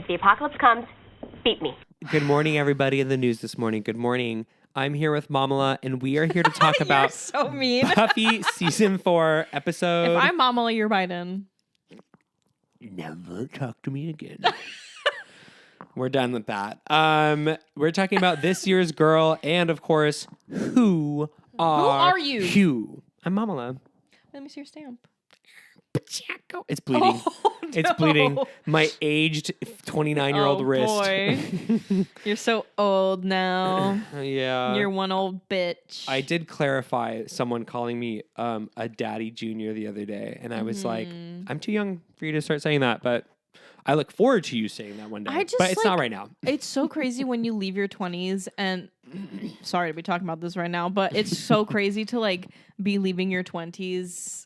the apocalypse comes, beat me. Good morning, everybody in the news this morning. Good morning. I'm here with Mamala, and we are here to talk about so mean. Buffy Season 4 episode... If I'm Mamala, you're Biden. Never talk to me again. We're done with that. We're talking about this year's girl, and of course, who are you? You. I'm Mamala. Let me see your stamp. It's bleeding. Oh, no. It's bleeding. My aged 29-year-old wrist. Boy. You're so old now. Yeah. You're one old bitch. I did clarify someone calling me a daddy junior the other day, and I was like, I'm too young for you to start saying that, but I look forward to you saying that one day. But it's not right now. It's so crazy when you leave your 20s, and sorry to be talking about this right now, but it's so crazy to like be leaving your 20s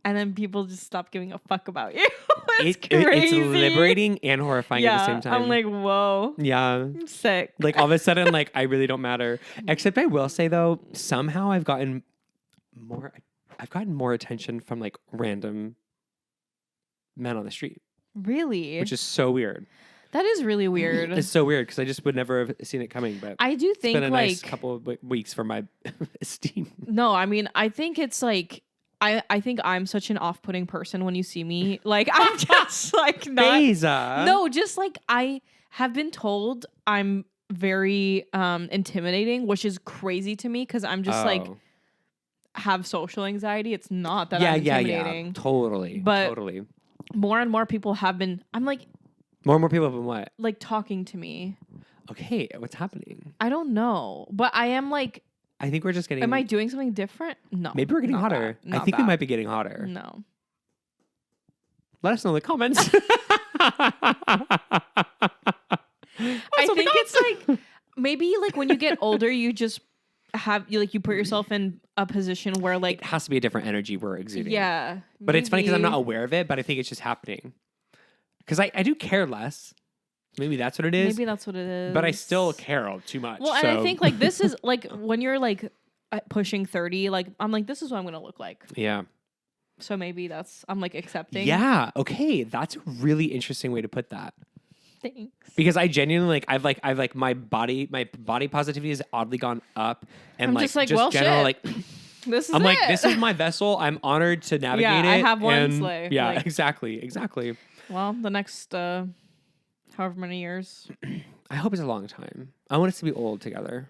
and then people just stop giving a fuck about you. It's crazy. It's liberating and horrifying at the same time. I'm like, whoa. Yeah. I'm sick. Like all of a sudden, like I really don't matter. Except I will say though, somehow I've gotten more attention from like random men on the street. Really? Which is so weird. That is really weird. It's so weird because I just would never have seen it coming. But I do think it's been a like nice couple of weeks for my esteem. No, I mean, I think it's like I think I'm such an off-putting person when you see me. Like I'm just like not. Beyza. No, just like I have been told I'm very intimidating, which is crazy to me because I'm just like have social anxiety. It's not that I'm intimidating. Yeah. Totally. But totally. More and more people have been. I'm like. More and more people have been what? Like talking to me. Okay, what's happening? I don't know, but I am like. I think we're just getting. Am I doing something different? No. Maybe we're getting hotter. I think we might be getting hotter. No. Let us know in the comments. I think it's like maybe like when you get older, you just you put yourself in a position where like it has to be a different energy we're exuding. Yeah. But it's funny because I'm not aware of it, but I think it's just happening. Because I do care less. Maybe that's what it is. Maybe that's what it is. But I still care too much. Well, and I think like this is like when you're like pushing 30, like I'm like, this is what I'm going to look like. Yeah. So maybe I'm like accepting. Yeah. Okay. That's a really interesting way to put that. Thanks. Because I genuinely I've my body positivity has oddly gone up, and I'm like just general shit. like this is I'm it. like, this is my vessel. I'm honored to navigate it. I have one sleigh. Yeah, like, exactly. Well, the next however many years. I hope it's a long time. I want us to be old together.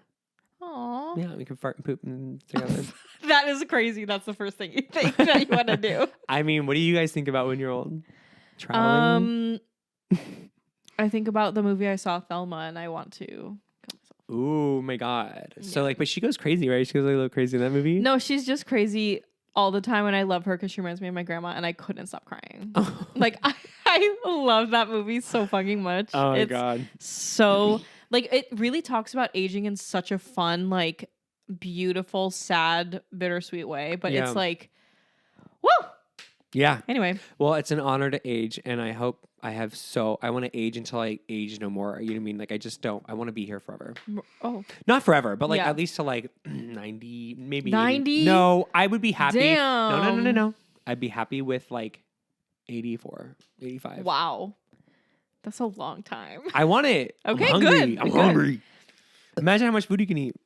Aww. Yeah, we can fart and poop together. That is crazy. That's the first thing you think that you want to do. I mean, what do you guys think about when you're old? Traveling? I think about the movie I saw, Thelma, and I want to kill myself. Ooh, my God. Yeah. So like, but she goes crazy, right? She goes like a little crazy in that movie? No, she's just crazy all the time, and I love her because she reminds me of my grandma, and I couldn't stop crying. Like, I love that movie so fucking much. Oh my God. So, like, it really talks about aging in such a fun, like, beautiful, sad, bittersweet way, but it's like, woo! Yeah. Anyway. Well, it's an honor to age, and I hope I want to age until I age no more. You know what I mean? Like, I just don't. I want to be here forever. Oh. Not forever, but like at least to like 90, maybe 90? No, I would be happy. Damn. No. I'd be happy with like 84, 85. Wow. That's a long time. I want it. Okay, I'm hungry. good. I'm hungry. Imagine how much food you can eat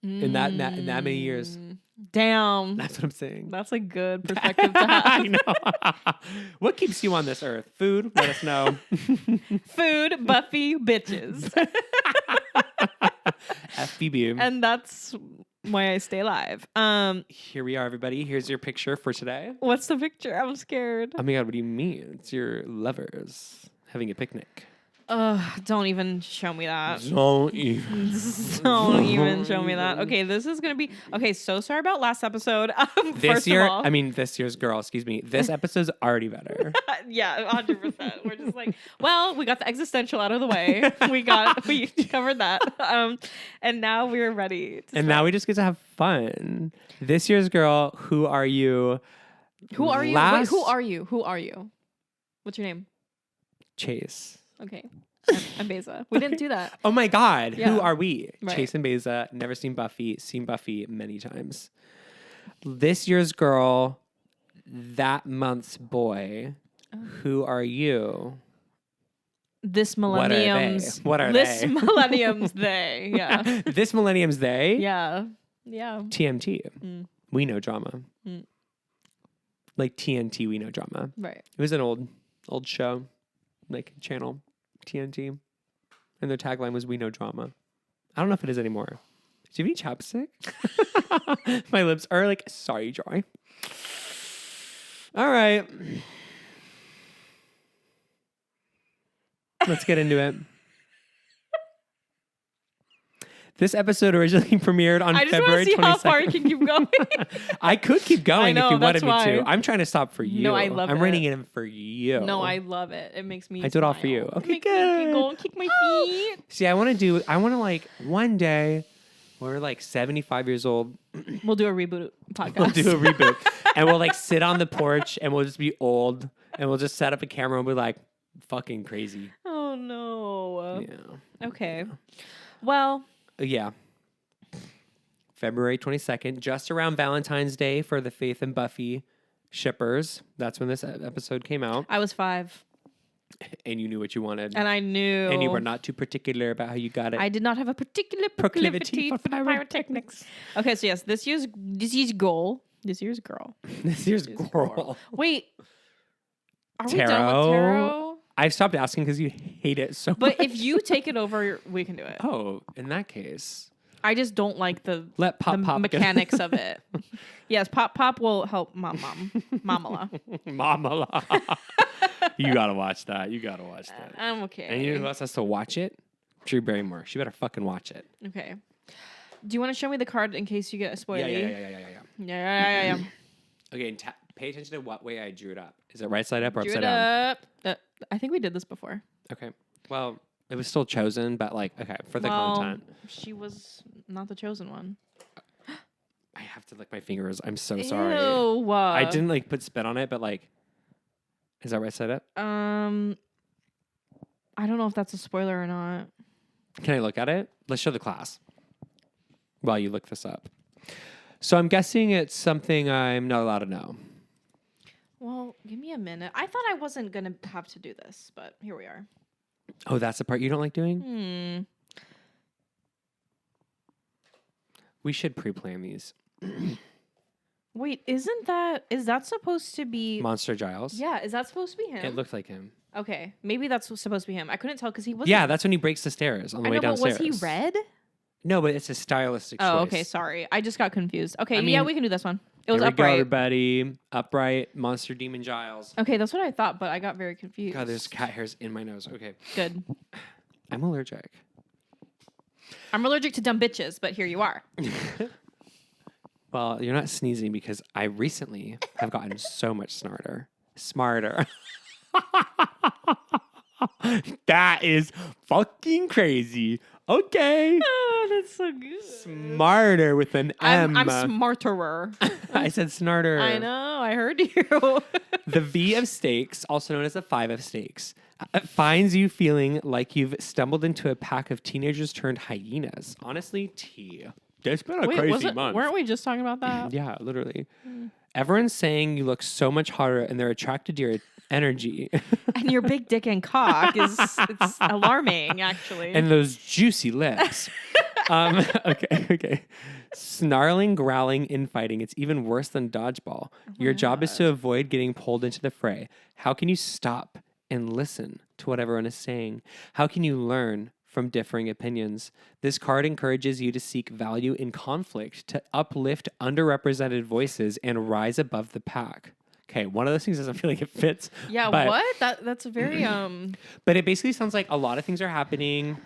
in that many years. Damn. That's what I'm saying. That's a good perspective to have. I know. What keeps you on this earth? Food? Let us know. Food, Buffy, bitches. FBB. And that's why I stay alive. Here we are, everybody. Here's your picture for today. What's the picture? I'm scared. Oh my God, what do you mean? It's your lovers having a picnic. Don't even show me that. Don't even. Don't even show me that. Okay, this is gonna be okay. So sorry about last episode. This year's girl. Excuse me. This episode's already better. Yeah, 100%. We're just like, well, we got the existential out of the way. We covered that. And now we're ready. And now we just get to have fun. This year's girl. Who are you? Who are you? Wait, who are you? Who are you? What's your name? Chase. Okay. I'm Beyza. We didn't do that. Oh my God. Yeah. Who are we? Right. Chase and Beyza. Never seen Buffy many times. This year's girl, that month's boy. Who are you? this What are they? millennium's What are this they? millennium's they. Yeah. This millennium's they? Yeah. Yeah. TMT. Mm. We know drama. Mm. Like TNT, we know drama. Right. It was an old show, like channel, TNT. And their tagline was "We know drama." I don't know if it is anymore. Do you have any chapstick? My lips are like, sorry, dry. All right. Let's get into it. This episode originally premiered on I just want February to see 22nd. how far you can keep going. I could keep going I know, if you wanted that's me to. why. I'm trying to stop for you. No, I love I'm it. reining it in for you. No, I love it. It makes me I do it all for smile. you. It Okay, makes me good. giggle and kick my feet. See, I want to like one day when we're like 75 years old, We'll do a reboot podcast. we'll do a reboot and we'll like sit on the porch and we'll just be old and we'll just set up a camera and be like fucking crazy. Oh no. Yeah. Okay. Well, Yeah. February 22nd, just around Valentine's Day for the Faith and Buffy shippers. That's when this episode came out. I was 5 And you knew what you wanted. and I knew. And you were not too particular about how you got it. I did not have a particular Proclivity proclivity for for pyrotechnics. Okay, so yes, this year's girl. This year's girl. Wait. Are we Tarot? done with tarot? I've stopped asking because you hate it so much. But if you take it over, we can do it. Oh, in that case. I just don't like the Let Pop Pop get- mechanics of it. Yes, Pop will help Mamala. Mamala. You gotta watch that. You gotta watch that. I'm okay. And you know who else has to watch it? Drew Barrymore. She better fucking watch it. Okay. Do you want to show me the card in case you get a spoiler? Yeah. Okay, and pay attention to what way I drew it up. Is it right side up or upside down? I think we did this before. Okay. Well, it was still chosen, but like, okay, for the content. She was not the chosen one. I have to lick my fingers. I'm so sorry. Ew. I didn't like put spit on it, but like, is that right side up? I don't know if that's a spoiler or not. Can I look at it? Let's show the class while you look this up. So I'm guessing it's something I'm not allowed to know. Well, give me a minute. I thought I wasn't going to have to do this, but here we are. Oh, that's the part you don't like doing? We should pre-plan these. Wait, is that supposed to be... Monster Giles? Yeah, is that supposed to be him? It looked like him. Okay, maybe that's supposed to be him. I couldn't tell because he wasn't... Yeah, that's when he breaks the stairs on the way downstairs. But was he red? No, but it's a stylistic choice. Oh, okay, sorry. I just got confused. Okay, I yeah, mean, we can do this one. It was Here we go, upright. everybody. Upright, Monster Demon Giles. Okay, that's what I thought, but I got very confused. God, there's cat hairs in my nose. Okay. Good. I'm allergic. I'm allergic to dumb bitches, but here you are. Well, you're not sneezing because I recently have gotten so much smarter. That is fucking crazy. Okay. Oh, that's so good. Smarter with an M. I'm smarterer. I said snarter. I know. I heard you. The V of stakes, also known as the 5 of stakes, finds you feeling like you've stumbled into a pack of teenagers turned hyenas. Honestly, it's been a crazy month. Weren't we just talking about that? Yeah, literally. Everyone's saying you look so much hotter and they're attracted to your energy. And your big dick and cock it's alarming, actually. And those juicy lips. Okay. Snarling, growling, infighting. It's even worse than dodgeball. Your job is to avoid getting pulled into the fray. How can you stop and listen to what everyone is saying? How can you learn from differing opinions? This card encourages you to seek value in conflict, to uplift underrepresented voices and rise above the pack. Okay, one of those things doesn't feel like it fits. Yeah, but, what? That's a very But it basically sounds like a lot of things are happening.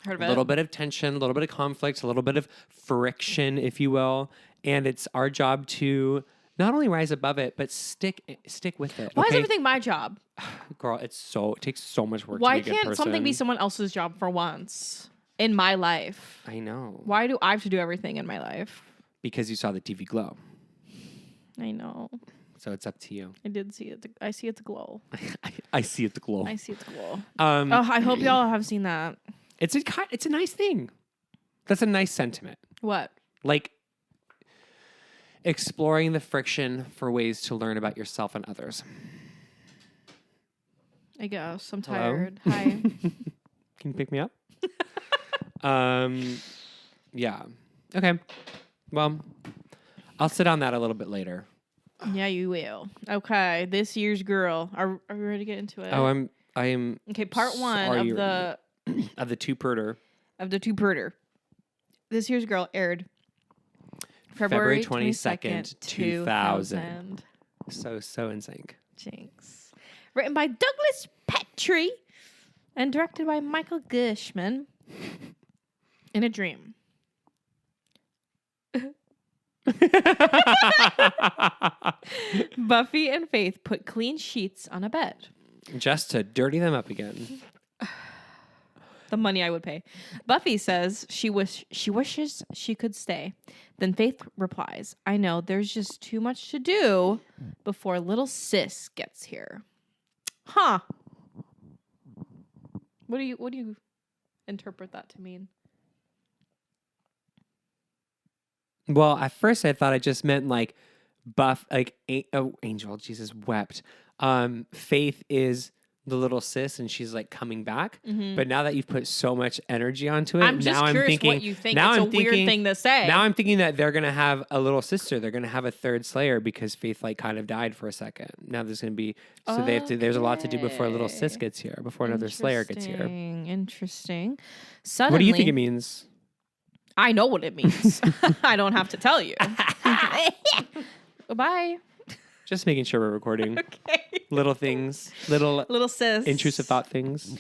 heard of A it. little bit of tension, a little bit of conflict, a little bit of friction, if you will. And it's our job to not only rise above it, but stick with it. Why is okay? everything my job? Girl, it takes so much work Why to be a good can't person. something be someone else's job for once in my life? I know. Why do I have to do everything in my life? Because you saw the TV glow. I know. So it's up to you. I did see it. I see its glow. I see it the glow. I see its glow. Oh, I hope y'all have seen that. It's a nice thing. That's a nice sentiment. What? Like exploring the friction for ways to learn about yourself and others. I guess. I'm Hello? tired. Hi. Can you pick me up? Yeah. Okay. Well, I'll sit on that a little bit later. Yeah, you will. Okay. This year's girl. Are we ready to get into it? Oh, I am. Okay, part one Are of you the of the two-perter. two-perter. This year's girl aired February 22nd, 2000. So in sync. Jinx. Written by Douglas Petrie and directed by Michael Gershman. In a dream. Buffy and Faith put clean sheets on a bed. Just to dirty them up again. The money I would pay. Buffy says she wishes she could stay. Then Faith replies, I know there's just too much to do before little sis gets here. Huh. What do you interpret that to mean? Well, at first I thought it just meant like Angel, Jesus wept. Faith is the little sis and she's like coming back. Mm-hmm. But now that you've put so much energy onto it, I'm just curious thinking, what you think. It's a weird thing to say. Now I'm thinking that they're gonna have a little sister. They're gonna have a third Slayer because Faith like kind of died for a second. Now there's gonna be they have to. There's a lot to do before a little sis gets here, before another Slayer gets here. Interesting. Suddenly, what do you think it means? I know what it means. I don't have to tell you. Bye. Just making sure we're recording. Okay. Little things. Little sis. Intrusive thought things.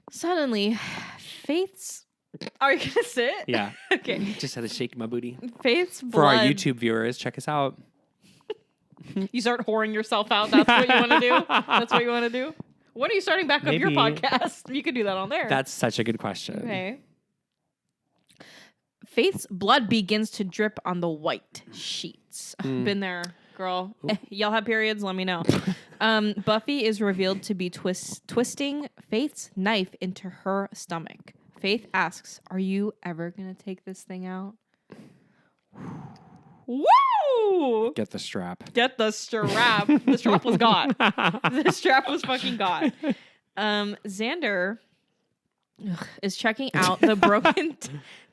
Suddenly, Faith's... Are you going to sit? Yeah. Okay. Just had to shake my booty. Faith's blood... For our YouTube viewers, check us out. You start whoring yourself out. That's what you want to do? That's what you want to do? When are you starting back up your podcast? You could do that on there. That's such a good question. Okay. Faith's blood begins to drip on the white sheets. Been there, girl. Y'all have periods? Let me know. Buffy is revealed to be twisting Faith's knife into her stomach. Faith asks, are you ever going to take this thing out? Woo! Get the strap. Get the strap. The strap was gone. The strap was fucking gone. Xander... is checking out the broken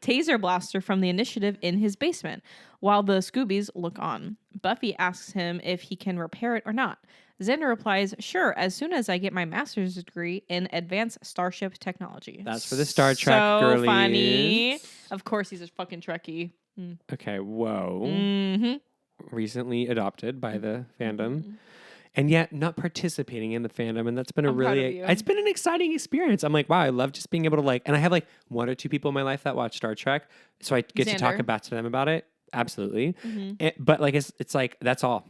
taser blaster from the Initiative in his basement while the Scoobies look on. Buffy asks him if he can repair it or not. Xander replies, sure, as soon as I get my master's degree in advanced starship technology. That's for the Star Trek girlies. So funny. Of course he's a fucking Trekkie. Okay, whoa. Mm-hmm. Recently adopted by the fandom. Mm-hmm. And yet not participating in the fandom. And that's been it's been an exciting experience. I'm like, wow, I love just being able to and I have like one or two people in my life that watch Star Trek. So I get to talk to them about it. Absolutely. Mm-hmm. But like, it's like, that's all.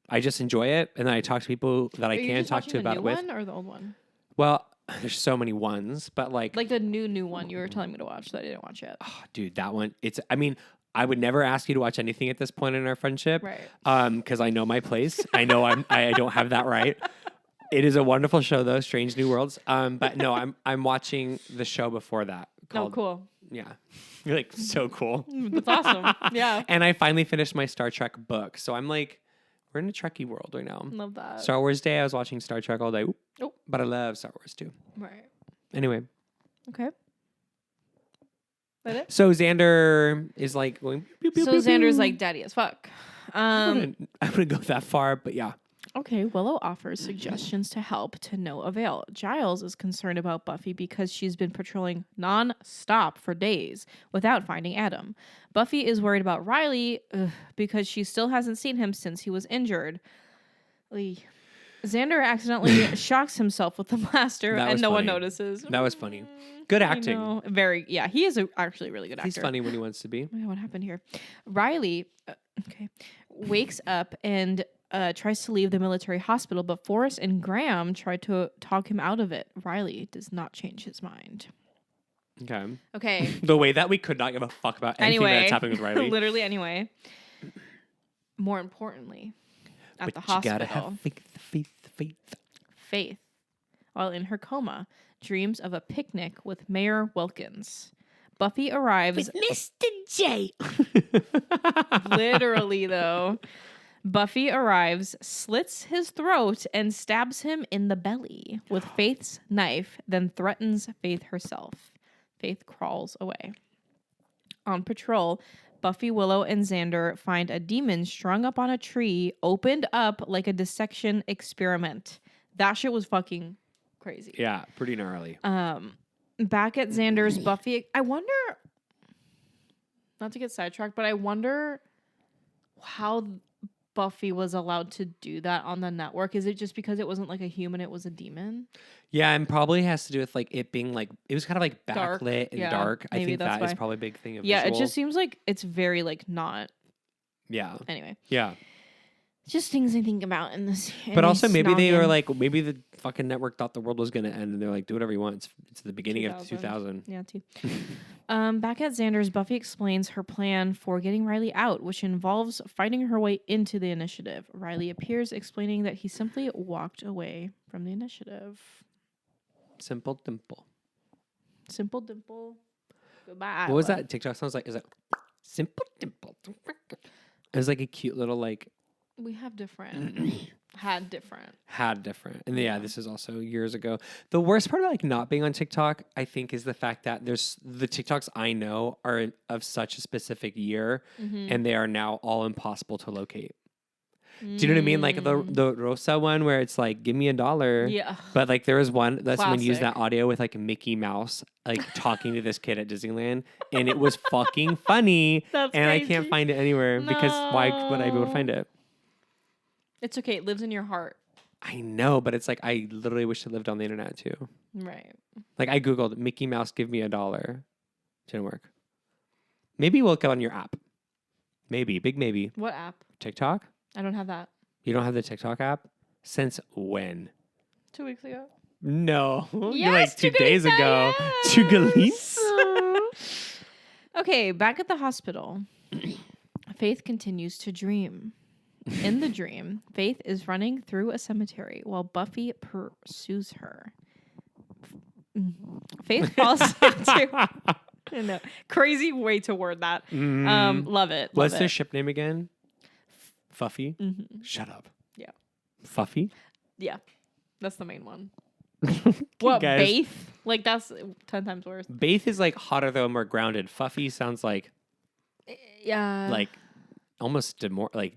I just enjoy it. And then I talk to people that I can talk to about it with. The new one or the old one? Well, there's so many ones, but like the new one you were telling me to watch that I didn't watch yet. Oh, dude, that one, I would never ask you to watch anything at this point in our friendship. Right. Because I know my place. I know I don't have that right. It is a wonderful show though, Strange New Worlds. But no, I'm watching the show before that. Oh, cool. Yeah. You're like, so cool. That's awesome. Yeah. And I finally finished my Star Trek book. So I'm like, we're in a Trekkie world right now. Love that. Star Wars Day, I was watching Star Trek all day. Oh. But I love Star Wars too. Right. Anyway. Okay. That it? So Xander is like going. Pew, pew, so pew, Xander's pew. like daddy as fuck. I wouldn't go that far, but yeah. Okay, Willow offers suggestions to help to no avail. Giles is concerned about Buffy because she's been patrolling non-stop for days without finding Adam. Buffy is worried about Riley because she still hasn't seen him since he was injured. Xander accidentally shocks himself with the blaster and no one notices. That was funny. Good acting. He is actually a really good actor. He's funny when he wants to be. What happened here? Riley wakes up and tries to leave the military hospital, but Forrest and Graham try to talk him out of it. Riley does not change his mind. Okay. The way that we could not give a fuck about anything that's happening with Riley. Literally anyway. More importantly, at the hospital. You gotta have Faith, while in her coma, dreams of a picnic with Mayor Wilkins. Buffy arrives... with Mr. J. Literally, though. Buffy arrives, slits his throat, and stabs him in the belly with Faith's knife, then threatens Faith herself. Faith crawls away. On patrol, Buffy, Willow, and Xander find a demon strung up on a tree, opened up like a dissection experiment. That shit was fucking crazy. Yeah, pretty gnarly. Back at Xander's, Buffy, I wonder, not to get sidetracked, but I wonder how Buffy was allowed to do that on the network. Is it just because it wasn't like a human, it was a demon? Yeah, and probably has to do with like it being like it was kind of like Dark. backlit and Yeah, dark. I maybe think that's that is why. probably a big thing of Yeah, visual. it just seems like it's very like not. Yeah. Anyway, Yeah. just things I think about in this. But also maybe they were like, maybe the fucking network thought the world was going to end and they're like, do whatever you want. It's the beginning of 2000. Yeah, too. Back at Xander's, Buffy explains her plan for getting Riley out, which involves fighting her way into the initiative. Riley appears, explaining that he simply walked away from the initiative. Simple dimple. Simple dimple. Goodbye. What was that TikTok song? Like, is it simple dimple? It was like a cute little like. We have different. Had different. And yeah, this is also years ago. The worst part of like not being on TikTok, I think, is the fact that there's the TikToks I know are of such a specific year, and they are now all impossible to locate. Do you know what I mean? Like the Rosa one where it's like, give me $1. Yeah. But like there was one that someone used Classic. that audio with like Mickey Mouse, like talking to this kid at Disneyland, and it was fucking funny. That's and I crazy. can't find it anywhere because why would I be able to find it? It's okay. It lives in your heart. I know, but it's like I literally wish it lived on the internet too. Right. Like I googled Mickey Mouse, give me $1. Didn't work. Maybe we'll go on your app. Maybe, big maybe. What app? TikTok? I don't have that. You don't have the TikTok app? Since when? 2 weeks ago. No. You're Yes, like 2 days ago. yes. Chugalins? Okay, back at the hospital, Faith continues to dream. In the dream, Faith is running through a cemetery while Buffy pursues her. Faith falls into... I know. Crazy way to word that. Love it. What's love their it. ship name again? Fuffy? Mm-hmm. Shut up. Yeah. Fuffy? Yeah. That's the main one. Okay, What, guys. Faith? Like, that's 10 times worse. Baith is like hotter though, more grounded. Fuffy sounds like Yeah. like almost like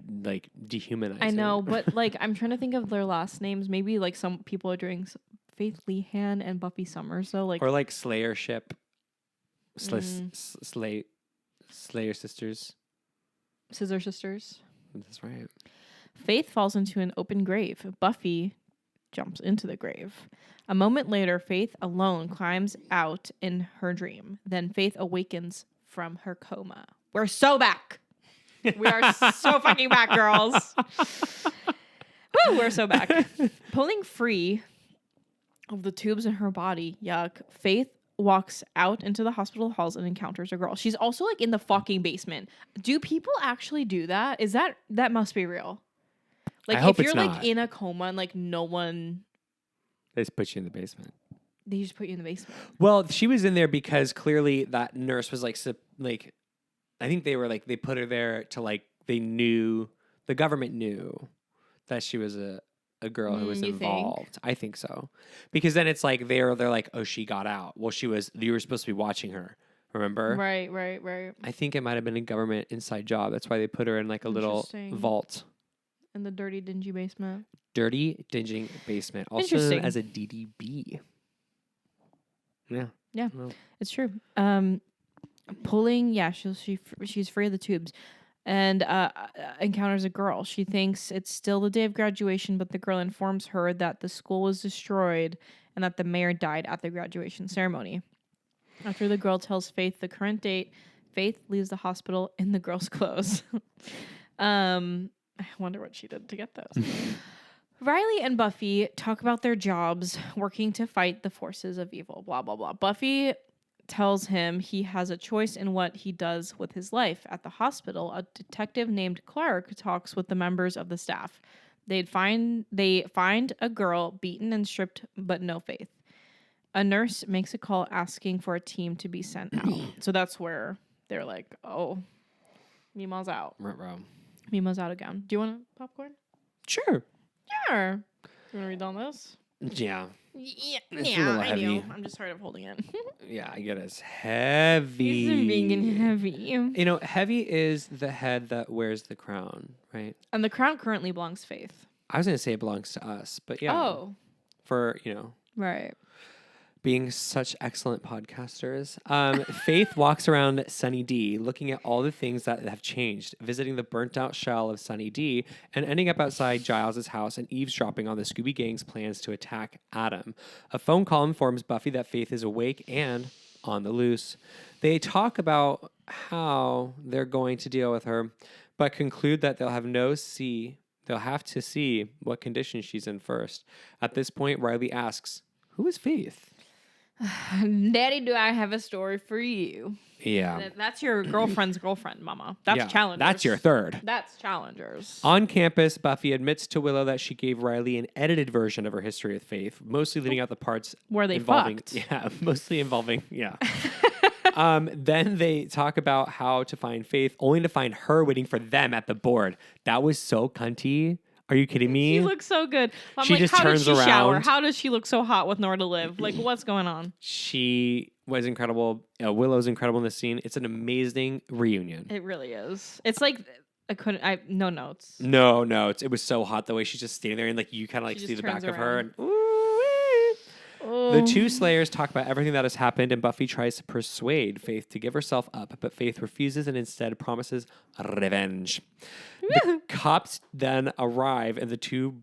dehumanizing. I know, but like I'm trying to think of their last names. Maybe like some people are doing Faith Lehan and Buffy Summers. So like Or like Slayer ship. Slayer sisters. Scissor Sisters. That's right. Faith falls into an open grave. Buffy jumps into the grave. A moment later, Faith alone climbs out in her dream. Then Faith awakens from her coma. We're so back. We are so fucking back, girls. Woo, we're so back. Pulling free of the tubes in her body, yuck, Faith walks out into the hospital halls and encounters a girl. She's also like in the fucking basement. Do people actually do that? That must be real. Like I hope if you're it's like not. in a coma and like no one, They just put you in the basement. they just put you in the basement. Well, she was in there because clearly that nurse was like I think they were like they put her there to like they knew the government knew that she was a girl who was You think? involved. I think so. Because then it's like they're like, oh, she got out. Well, you were supposed to be watching her. Remember? Right. I think it might have been a government inside job. That's why they put her in like a little Interesting. vault. In the dirty, dingy basement. Dirty, dingy basement. Also known Interesting. as a DDB. Yeah. Yeah. Well, It's true. She's free of the tubes and encounters a girl. She thinks it's still the day of graduation, but the girl informs her that the school was destroyed and that the mayor died at the graduation ceremony. After the girl tells Faith the current date, Faith leaves the hospital in the girl's clothes. I wonder what she did to get those. Riley and Buffy talk about their jobs working to fight the forces of evil, blah, blah, blah. Buffy tells him he has a choice in what he does with his life. At the hospital, a detective named Clark talks with the members of the staff. They find a girl beaten and stripped, but no Faith. A nurse makes a call asking for a team to be sent out. So that's where they're like, oh, Mima's out. ruh-roh. Mimo's out again. Do you want a popcorn? Sure. Sure. You want to read on this? Yeah. Yeah, It's a little I heavy. know. I'm just tired of holding it. Yeah, I get it. It's heavy. It's being heavy. You know, heavy is the head that wears the crown, right? And the crown currently belongs to Faith. I was going to say it belongs to us, but yeah. Oh. For, you know, Right. being such excellent podcasters. Faith walks around Sunny D, looking at all the things that have changed, visiting the burnt out shell of Sunny D, and ending up outside Giles' house and eavesdropping on the Scooby Gang's plans to attack Adam. A phone call informs Buffy that Faith is awake and on the loose. They talk about how they're going to deal with her, but conclude that they'll have to see what condition she's in first. At this point, Riley asks, "Who is Faith?" Daddy, do I have a story for you? Yeah. That's your girlfriend's girlfriend, Mama. That's Challengers. That's your third. That's Challengers. On campus, Buffy admits to Willow that she gave Riley an edited version of her history with Faith, mostly leaving out the parts Where they involving, fucked. yeah, mostly involving, yeah. Then they talk about how to find Faith, only to find her waiting for them at the board. That was so cunty. Are you kidding me? She looks so good. I'm She like, just how turns does she shower? around. How does she look so hot with nowhere to live? Like, what's going on? She was incredible. Willow's incredible in this scene. It's an amazing reunion. It really is. It's like no notes. No, it was so hot the way she's just standing there and like you kind of like She see just the back turns of her. around. And, The two Slayers talk about everything that has happened, and Buffy tries to persuade Faith to give herself up, but Faith refuses and instead promises revenge. The cops then arrive, and the two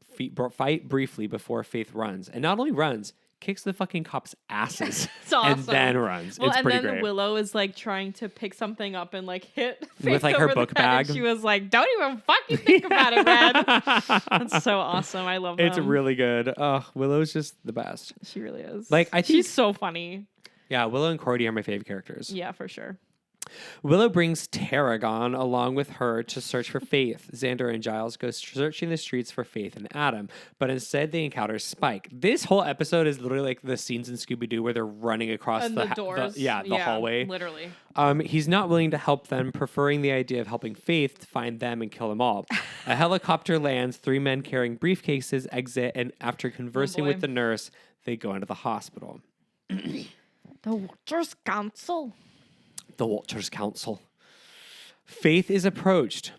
fight briefly before Faith runs. And not only runs, kicks the fucking cops' asses It's awesome. and then runs. Well, it's and pretty then great. Willow is like trying to pick something up and like hit With, Faith like, her over the book head, and bag. she was like, "Don't even fucking think about it, Red." That's so awesome. I love them. It's really good. Oh, Willow's just the best. She really is. Like, I think- she's so funny. Yeah, Willow and Cordy are my favorite characters. Yeah, for sure. Willow brings Tarragon along with her to search for Faith. Xander and Giles go searching the streets for Faith and Adam, but instead they encounter Spike. This whole episode is literally like the scenes in Scooby-Doo where they're running across And the doors. the hallway. Literally. He's not willing to help them, preferring the idea of helping Faith to find them and kill them all. A helicopter lands, 3 men carrying briefcases exit, and after conversing boy. with the nurse, they go into the hospital. The Watchers Council. The Watchers Council. Faith is approached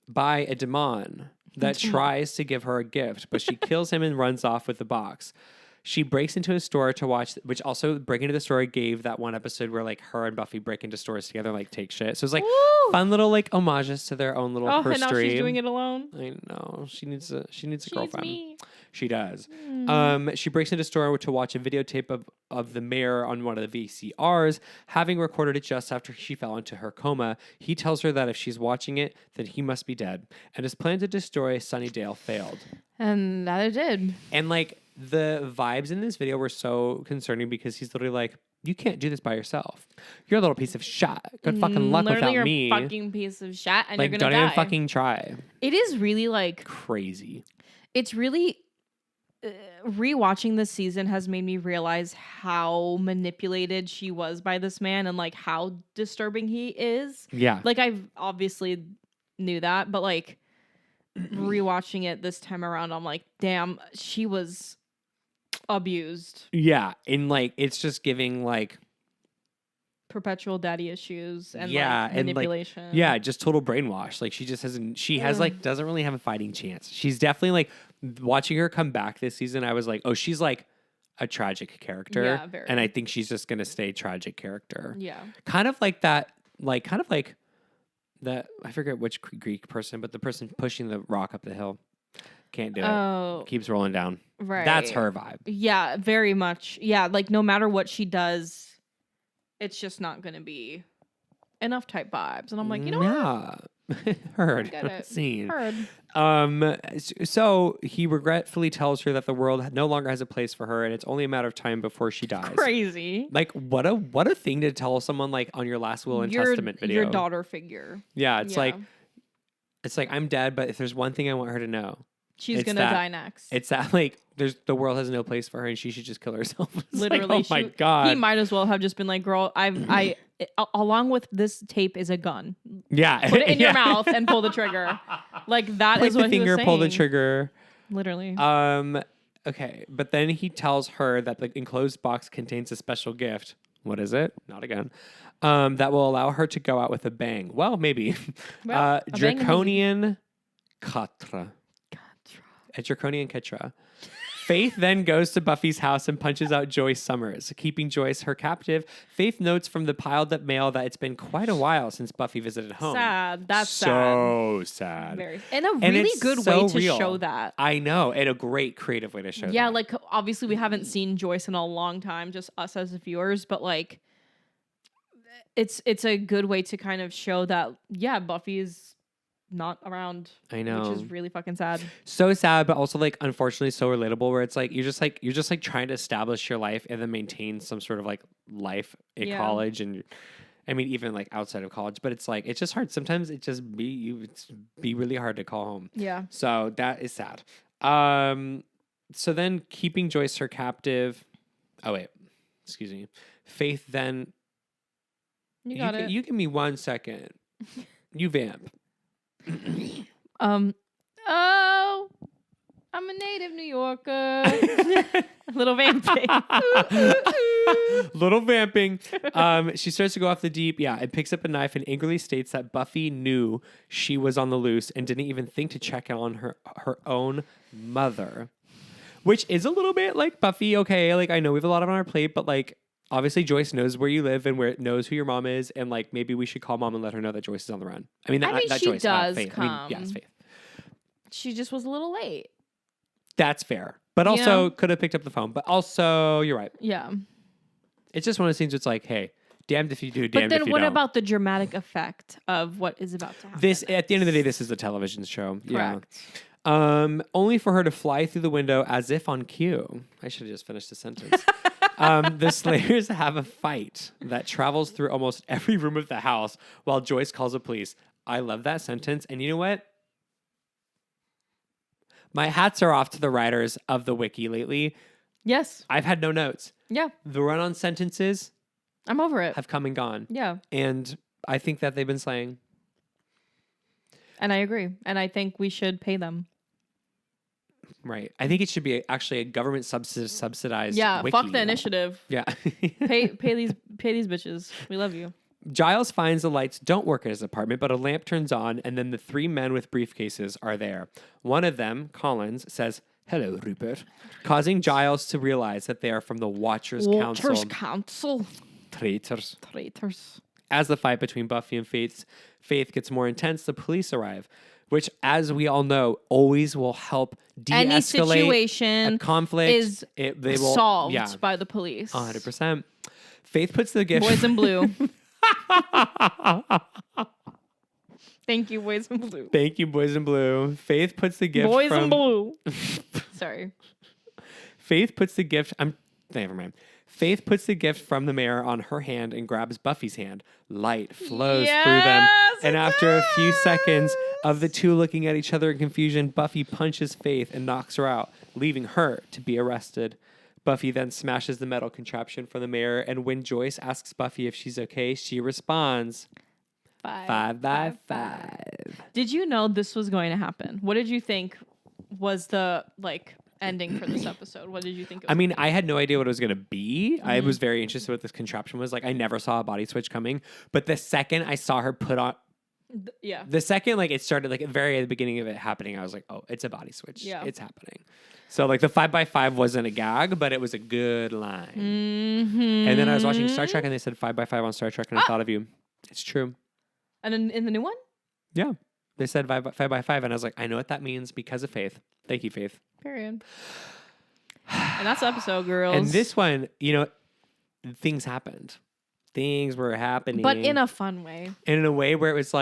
by a demon that tries to give her a gift, but she kills him and runs off with the box. She breaks into a store to watch, which also breaking into the store gave that one episode where like her and Buffy break into stores together and like take shit. So it's like Woo! fun little like homages to their own little Oh, her and now stream. she's doing it alone. I know. She needs a She's girlfriend. me. She does. Hmm. She breaks into a store to watch a videotape of the mayor on one of the VCRs, having recorded it just after she fell into her coma. He tells her that if she's watching it, then he must be dead. And his plan to destroy Sunnydale failed. And that it did. And like the vibes in this video were so concerning because he's literally like, you can't do this by yourself. You're a little piece of shit. Good fucking luck Literally, without you're me. a fucking piece of shit, and Like, you're don't gonna die. even fucking try. It is really like Crazy. it's really rewatching this season has made me realize how manipulated she was by this man and like how disturbing he is. Yeah. Like I obviously knew that, but like rewatching it this time around, I'm like, damn, she was abused. Yeah. And like, it's just giving like, Perpetual daddy issues and Yeah, like and, like, manipulation. yeah, just total brainwash. Like she just hasn't, she has like, doesn't really have a fighting chance. She's definitely like, watching her come back this season, I was like, oh, she's like a tragic character. Yeah, very. And I think she's just going to stay tragic character. Yeah. Kind of like that, like, kind of like that, I forget which Greek person, but the person pushing the rock up the hill. Can't do it. Oh, Keeps rolling down. right. That's her vibe. Yeah, very much. Yeah, like no matter what she does, it's just not going to be enough type vibes. And I'm like, you know what? Yeah. Heard. Get it. Seen. Heard. So he regretfully tells her that the world no longer has a place for her, and it's only a matter of time before she dies. Crazy. Like what a thing to tell someone like on your last will and testament video. Your daughter figure. Yeah, it's Yeah. like I'm dead, but if there's one thing I want her to know, She's it's going to that- die next. it's that like the world has no place for her, and she should just kill herself. It's like, Literally. oh my god. He might as well have just been like, girl, I along with this tape is a gun. Yeah. Put it in your Yeah. mouth and pull the trigger. Like that Point is the what he was finger, saying. pull the trigger. Literally. Okay, but then he tells her that the enclosed box contains a special gift. What is it? Not again. That will allow her to go out with a bang. Well, maybe. Well, a bang Draconian Katra. A Draconian Katra. Faith then goes to Buffy's house and punches out Joyce Summers, keeping Joyce her captive. Faith notes from the piled up mail that it's been quite a while since Buffy visited home. Sad. That's so sad. Very. And a really it's good so way to real. show that. I know, and a great creative way to show that. Yeah, like obviously we haven't seen Joyce in a long time, just us as viewers, but like it's a good way to kind of show that Buffy is not around. I know, which is really fucking sad. So sad, but also like unfortunately so relatable. Where it's like you're just like trying to establish your life and then maintain some sort of like life at college, and I mean even like outside of college. But it's like it's just hard. Sometimes it just it's really hard to call home. Yeah. So that is sad. So then keeping Joyce her captive. Oh wait, excuse me. Faith then. You got it. You give me 1 second. You vamp. Oh, I'm a native New Yorker. A little vamping. Little vamping. She starts to go off the deep, and picks up a knife and angrily states that Buffy knew she was on the loose and didn't even think to check on her own mother. Which is a little bit like Buffy, okay, like I know we have a lot on our plate, but like obviously Joyce knows where you live and knows who your mom is, and like maybe we should call mom and let her know that Joyce is on the run. I mean, that she Joyce, does Faith. come. I mean, yes, Faith. She just was a little late. That's fair. But also could have picked up the phone. But also, you're right. Yeah. It's just one of those things. It's like, hey, damned if you do, damned if you don't. But then what about the dramatic effect of what is about to happen? This, at the end of the day, this is a television show. Correct. Yeah. Only for her to fly through the window as if on cue. I should have just finished the sentence. The Slayers have a fight that travels through almost every room of the house while Joyce calls the police. I love that sentence. And you know what? My hats are off to the writers of the wiki lately. Yes. I've had no notes. Yeah. The run-on sentences I'm over it. have come and gone. Yeah. And I think that they've been slaying. And I agree. And I think we should pay them. Right. I think it should be actually a government subsidized Yeah, wiki. fuck the initiative. Yeah. Pay these bitches. We love you. Giles finds the lights don't work at his apartment, but a lamp turns on, and then the three men with briefcases are there. One of them, Collins, says, "Hello, Rupert," causing Giles to realize that they are from the Watchers Council. Watchers Council. Traitors. Traitors. As the fight between Buffy and Faith gets more intense, the police arrive, which, as we all know, always will help de-escalate Any situation a conflict. is they will solved by the police. 100%. Faith puts the gift. Boys in blue. Thank you, Boys in Blue. Thank you, Boys in Blue. Faith puts the gift. Boys in Blue. Sorry. Faith puts the gift. Never mind. Faith puts the gift from the mayor on her hand and grabs Buffy's hand. Light flows through them. And after a few seconds of the two looking at each other in confusion, Buffy punches Faith and knocks her out, leaving her to be arrested. Buffy then smashes the metal contraption from the mayor, and when Joyce asks Buffy if she's okay, she responds, 5 by 5. Did you know this was going to happen? What did you think was the ending for this episode? What did you think? I mean, I had no idea what it was going to be. Mm-hmm. I was very interested what this contraption was. Like, I never saw a body switch coming, but the second I saw her put on, the second it started, at the very beginning of it happening, I was like, oh, it's a body switch. Yeah, it's happening. So the 5 by 5 wasn't a gag, but it was a good line. Mm-hmm. And then I was watching Star Trek, and they said 5 by 5 on Star Trek, and I thought of you. It's true. And in the new one? Yeah. They said 5 by 5, and I was like, I know what that means because of Faith. Thank you, Faith. Period. And that's the episode, girls. And this one, things happened. Things were happening. But in a fun way. And in a way where it was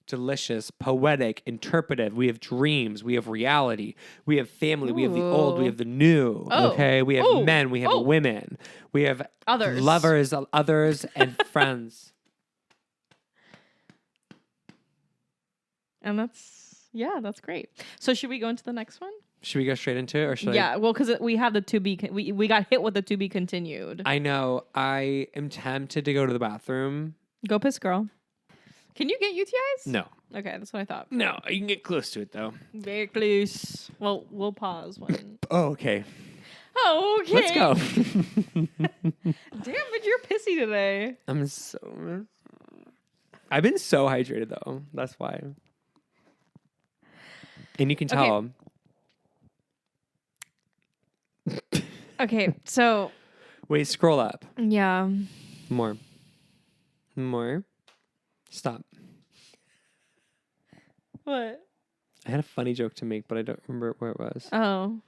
delicious, poetic, interpretive. We have dreams. We have reality. We have family. We have the old. We have the new. Okay? We have men. We have women. We have others. Lovers, others, and friends. And that's great. So should we go into the next one? Should we go straight into it, or should I? Yeah, well, because we have the to be. We got hit with the to be continued. I know. I am tempted to go to the bathroom. Go piss, girl. Can you get UTIs? No. Okay, that's what I thought. No, you can get close to it though. Very close. Well, we'll pause when. Oh, okay. Oh, okay. Let's go. Damn, but you're pissy today. I've been so hydrated though. That's why. And you can tell. Okay, so. Wait, scroll up. Yeah. More. Stop. What? I had a funny joke to make, but I don't remember where it was. Oh.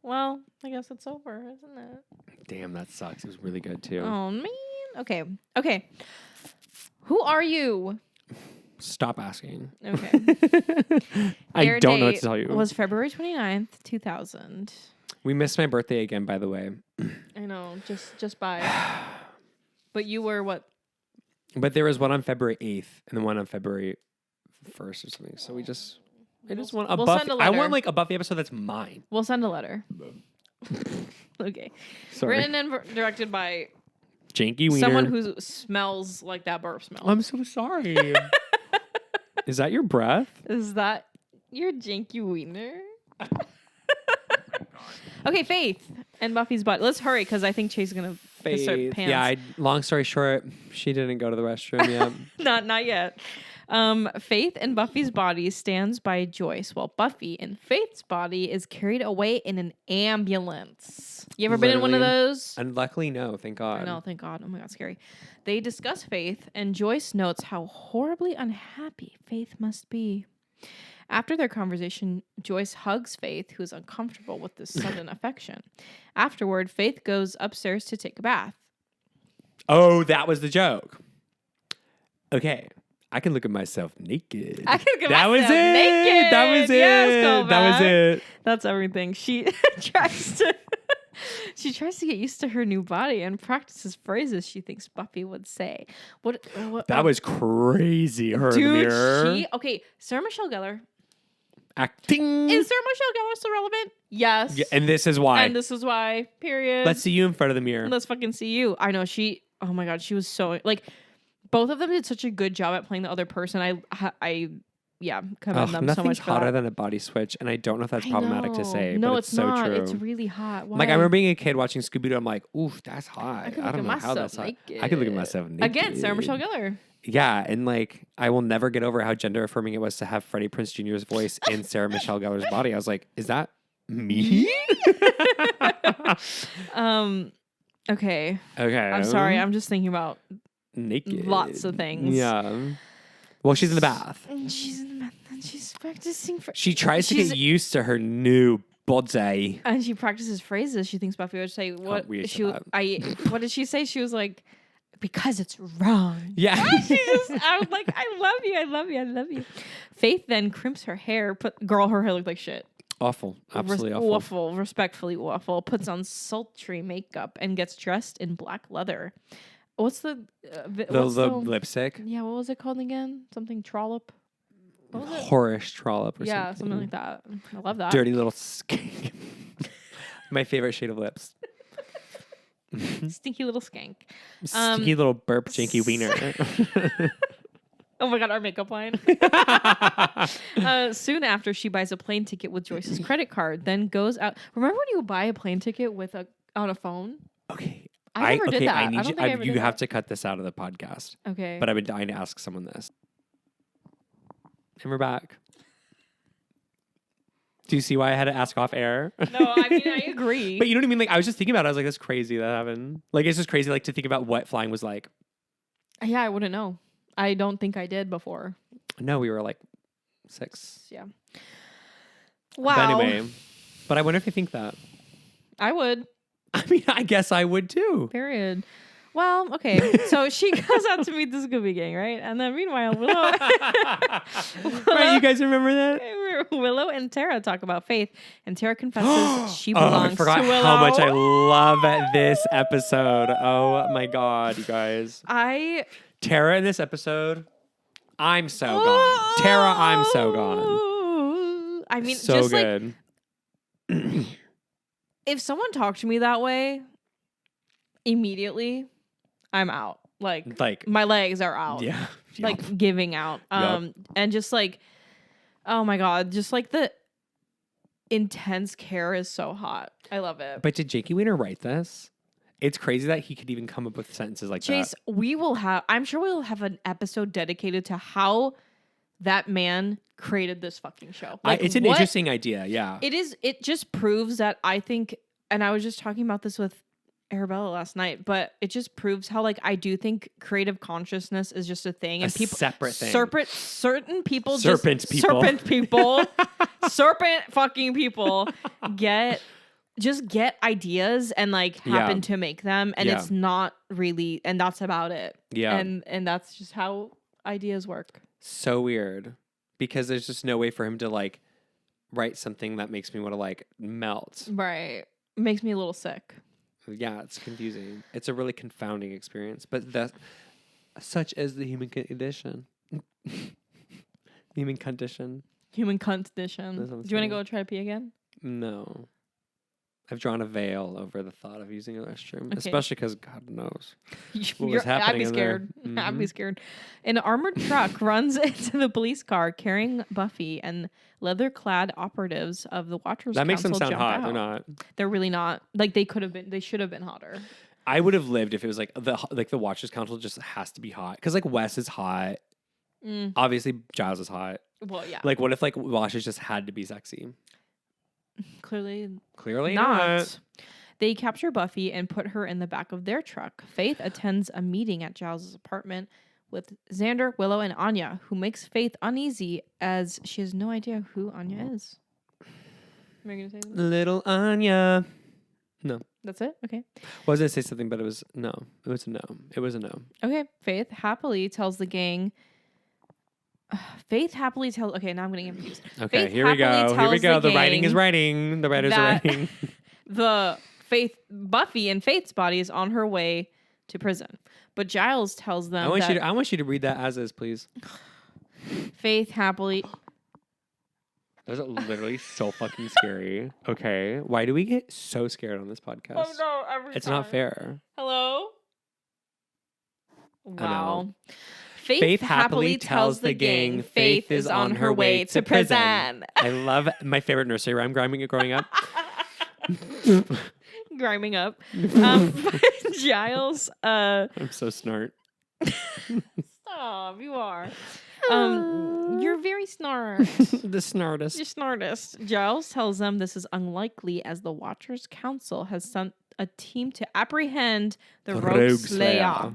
Well, I guess it's over, isn't it? Damn, that sucks. It was really good too. Oh, man. Okay. Who are you? Stop asking. Okay. I don't know what to tell you. Was February 29th, 2000. We missed my birthday again, by the way. I know, just by. But you were what? But there was one on February 8th and then one on February 1st or something. So I just want a we'll Buffy. send a I letter. want like a Buffy episode that's mine. We'll send a letter. Okay. Sorry. Written and directed by Janky Wiener. someone who smells like that burp smell. I'm so sorry. Is that your breath? Is that your janky wiener? Okay, Faith and Buffy's butt. Let's hurry because I think Chase is gonna piss her pants. Yeah. Long story short, she didn't go to the restroom yet. Not yet. Faith in Buffy's body stands by Joyce, while Buffy in Faith's body is carried away in an ambulance. You ever been in one of those? And luckily, no. Thank God. I know, thank God. Oh my God, scary. They discuss Faith, and Joyce notes how horribly unhappy Faith must be. After their conversation, Joyce hugs Faith, who is uncomfortable with this sudden affection. Afterward, Faith goes upstairs to take a bath. Oh, that was the joke. Okay. I can look at myself naked. I can look at that myself was it. naked. That was it. Yes, that was it. That's everything. She tries to get used to her new body and practices phrases she thinks Buffy would say. What that was crazy. Her in the mirror. Okay, Sarah Michelle Gellar. Acting. Is Sarah Michelle Gellar still relevant? Yes. Yeah, and this is why. And this is why. Period. Let's see you in front of the mirror. Let's fucking see you. I know oh my God, she was so like. Both of them did such a good job at playing the other person. I commend them so much for hotter that. than a body switch, and I don't know if that's problematic to say. No, but it's so not. true. It's really hot. Why? Like I remember being a kid watching Scooby Doo. I'm like, oof, that's hot. I don't know how that's hot. Naked. I could look at myself naked. Again, Sarah Michelle Gellar. Yeah, and like I will never get over how gender affirming it was to have Freddie Prinze Jr.'s voice in Sarah Michelle Gellar's body. I was like, is that me? Okay. Okay. I'm sorry. I'm just thinking about naked. lots of things. Yeah. Well, she's in the bath. And she's in the bath and she's practicing. She tries to get used to her new body. And she practices phrases. She thinks Buffy would say, "What?" What did she say? She was like, "Because it's wrong." Yeah. I was like, "I love you. I love you. I love you." Faith then crimps her hair. Her hair looked like shit. Awful. Absolutely awful. Awful. Respectfully awful. Puts on sultry makeup and gets dressed in black leather. What's the lipstick? Yeah, what was it called again? Something trollop. What was it? Horish trollop or something. Yeah, something like that. I love that. Dirty little skank. My favorite shade of lips. Stinky little skank. Stinky little burp janky wiener. Oh my God, our makeup line. Soon after, she buys a plane ticket with Joyce's credit card, then goes out. Remember when you buy a plane ticket on a phone? Okay. I never did that. I need you have to cut this out of the podcast. Okay. But I've been dying to ask someone this. And we're back. Do you see why I had to ask off air? No, I mean, I agree. But you know what I mean? Like, I was just thinking about it. I was like, that's crazy that happened. Like, it's just crazy, like, to think about what flying was like. Yeah, I wouldn't know. I don't think I did before. No, we were like 6. Yeah. Wow. But anyway, I wonder if you think that. I would. I mean, I guess I would too. Period. Well, okay. So she goes out to meet the Scooby Gang, right? And then meanwhile, Willow. Right, you guys remember that? Willow and Tara talk about Faith, and Tara confesses she belongs I forgot to Willow. how much I love this episode. Oh my God, you guys. Tara in this episode, I'm so gone. Tara, I'm so gone. I mean, so just good. Like, if someone talked to me that way, immediately, I'm out. Like my legs are out. Yeah. Like giving out. Yup. And just like, oh my God, just like the intense care is so hot. I love it. But did Jakey Wiener write this? It's crazy that he could even come up with sentences like Chase, that. I'm sure we'll have an episode dedicated to how that man created this fucking show. Like, It's an interesting idea. Yeah. It just proves that I think, and I was just talking about this with Arabella last night, but it just proves how like I do think creative consciousness is just a thing, and people separate thing. Serpent people, Serpent fucking people get ideas and like happen to make them, and it's not really, and that's about it. Yeah, and that's just how ideas work. So weird, because there's just no way for him to like write something that makes me want to like melt. Right, makes me a little sick. Yeah, it's confusing. It's a really confounding experience, but such as the human condition. Human condition. Human condition. Do you want to go try to pee again? No. I've drawn a veil over the thought of using a restroom, especially because God knows what was happening. I'd be scared. Mm-hmm. I'd be scared. An armored truck runs into the police car carrying Buffy, and leather-clad operatives of the Watchers That makes them Council sound jump hot. out. They're not. They're really not. Like they could have been. They should have been hotter. I would have lived if it was like the Watchers Council just has to be hot, because like Wes is hot. Obviously, Giles is hot. Well, yeah. Like, what if like Watchers just had to be sexy? Clearly not. They capture Buffy and put her in the back of their truck. Faith attends a meeting at Giles' apartment with Xander, Willow, and Anya, who makes Faith uneasy as she has no idea who Anya is. Am I going to say something? Little Anya. No. That's it? Okay. I was going to say something, but it was no. It was a no. It was a no. Okay. Faith happily tells the gang... Okay, now I'm going to get confused. Okay, Faith here we go. Here we go. The writing is writing. The writers are writing. Buffy and Faith's body is on her way to prison. But Giles tells them I want you to read that as is, please. Faith happily... Those are literally so fucking scary. Okay. Why do we get so scared on this podcast? Oh no, it's not fair. Hello? Wow. Faith happily tells the gang Faith is on her way to prison. I love my favorite nursery rhyme growing up. Griming up. Giles. I'm so snart. Stop, you are. You're very snart. The smartest. You're smartest. Giles tells them this is unlikely as the Watchers Council has sent a team to apprehend the Rogue Slayer